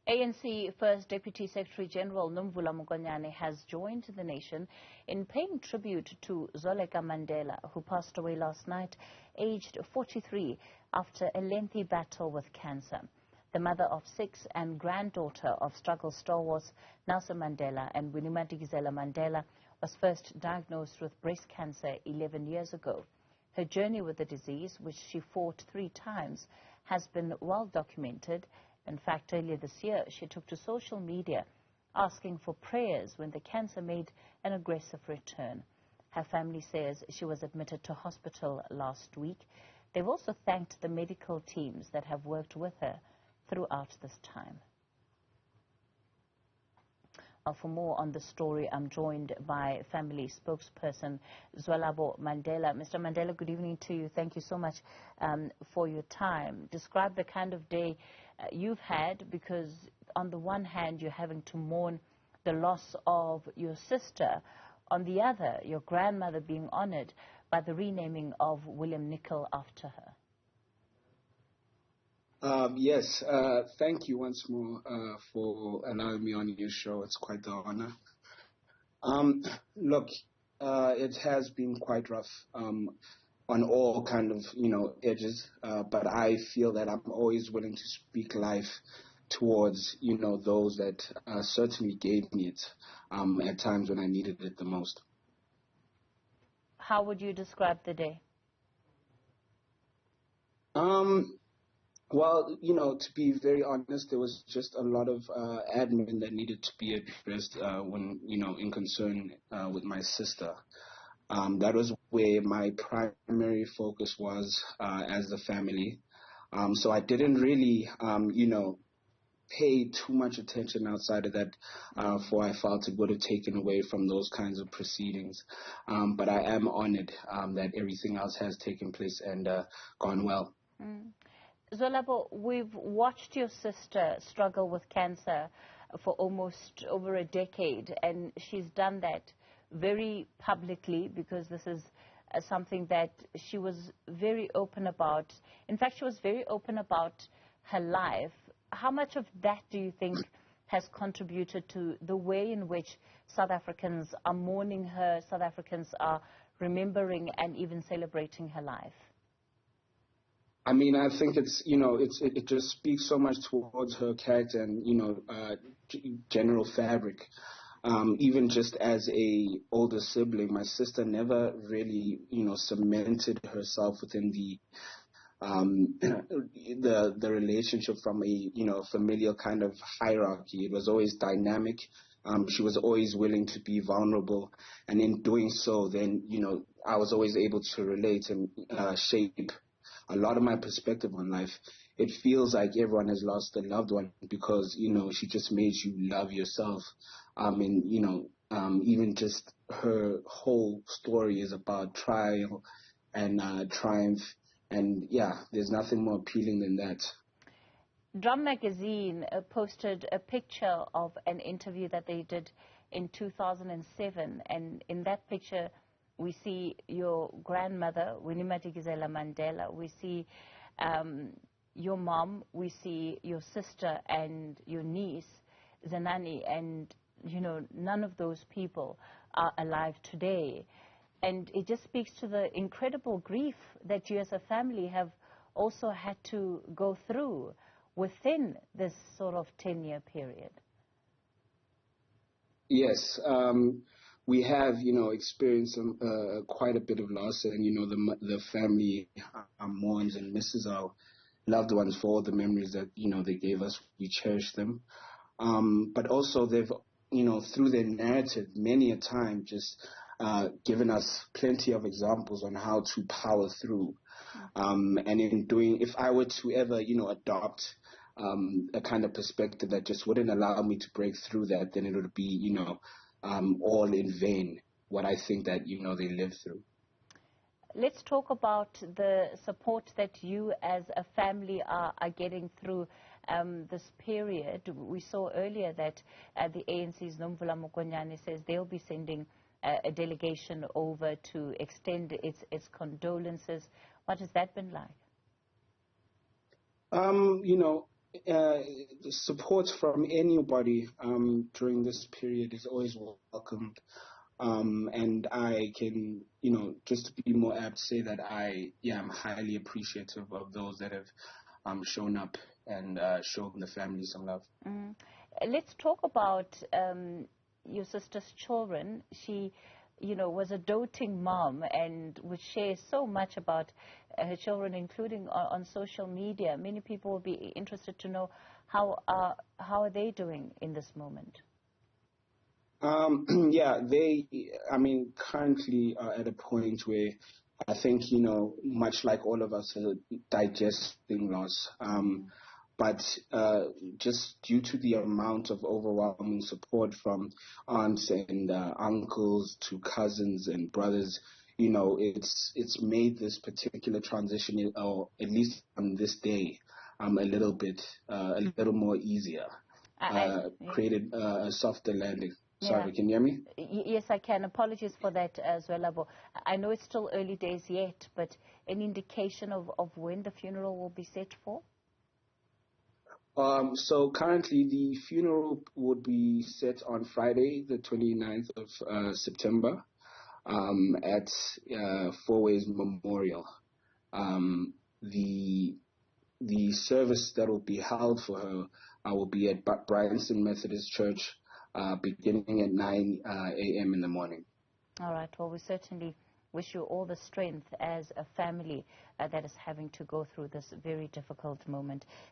ANC First Deputy Secretary General Newzroom Afrika has joined the nation in paying tribute to Zoleka Mandela, who passed away last night, aged 43, after a lengthy battle with cancer. The mother of 6 and granddaughter of struggle stalwarts Nelson Mandela and Winnie Madikizela Mandela was first diagnosed with breast cancer 11 years ago. Her journey with the disease, which she fought 3 times, has been well documented. In fact, earlier this year, she took to social media asking for prayers when the cancer made an aggressive return. Her family says she was admitted to hospital last week. They've also thanked the medical teams that have worked with her throughout this time. For more on the story, I'm joined by family spokesperson Zoleka Mandela. Mr. Mandela, good evening to you. Thank you so much for your time. Describe the kind of day you've had, because on the one hand, you're having to mourn the loss of your sister. On the other, your grandmother being honored by the renaming of William Nicol after her. Yes, thank you once more for allowing me on your show. It's quite the honor. Look, it has been quite rough on all kind of, edges, but I feel that I'm always willing to speak life towards, those that certainly gave me it at times when I needed it the most. How would you describe the day? Well, to be very honest, there was just a lot of admin that needed to be addressed when, in concern with my sister. That was where my primary focus was as the family. So I didn't really, pay too much attention outside of that, for I felt it would have taken away from those kinds of proceedings. But I am honored that everything else has taken place and gone well. Zoleka, we've watched your sister struggle with cancer for almost over a decade, and she's done that very publicly because this is something that she was very open about. In fact, she was very open about her life. How much of that do you think has contributed to the way in which South Africans are mourning her, South Africans are remembering and even celebrating her life? I mean, I think it's, it just speaks so much towards her character and, general fabric. Even just as a older sibling, my sister never really, cemented herself within the relationship from a, familial kind of hierarchy. It was always dynamic. She was always willing to be vulnerable. And in doing so, then, I was always able to relate and shape a lot of my perspective on life. It feels like everyone has lost a loved one because, she just made you love yourself. And, even just her whole story is about trial and triumph. And, yeah, there's nothing more appealing than that. Drum Magazine posted a picture of an interview that they did in 2007. And in that picture, we see your grandmother, Winnie Madikizela Mandela. We see your mom. We see your sister and your niece, Zenani. And, none of those people are alive today. And it just speaks to the incredible grief that you as a family have also had to go through within this sort of 10-year period. Yes. We have, experienced quite a bit of loss, and, the family mourns and misses our loved ones for all the memories that, they gave us. We cherish them. But also they've, through their narrative, many a time just given us plenty of examples on how to power through. And in doing, if I were to ever, adopt a kind of perspective that just wouldn't allow me to break through that, then it would be, all in vain, what I think that, they lived through. Let's talk about the support that you as a family are getting through this period. We saw earlier that the ANC's Newzroom Afrika says they'll be sending a delegation over to extend its condolences. What has that been like? support from anybody during this period is always welcomed. And I can, just to be more apt, say that I'm highly appreciative of those that have shown up and shown the family some love. Let's talk about your sister's children. She, was a doting mom and would share so much about her children, including on social media. Many people will be interested to know how are they doing in this moment? They currently are at a point where I think, much like all of us are digesting loss. But just due to the amount of overwhelming support from aunts and uncles to cousins and brothers, it's made this particular transition, or at least on this day, a little more easier. Created a softer landing. Sorry, can you hear me? Yes, I can. Apologies for that as well. I know it's still early days yet, but any indication of when the funeral will be set for? So currently the funeral would be set on Friday, the 29th of September, at Four Ways Memorial. The service that will be held for her will be at Bryanston Methodist Church, beginning at 9 a.m. in the morning. All right. Well, we certainly wish you all the strength as a family that is having to go through this very difficult moment.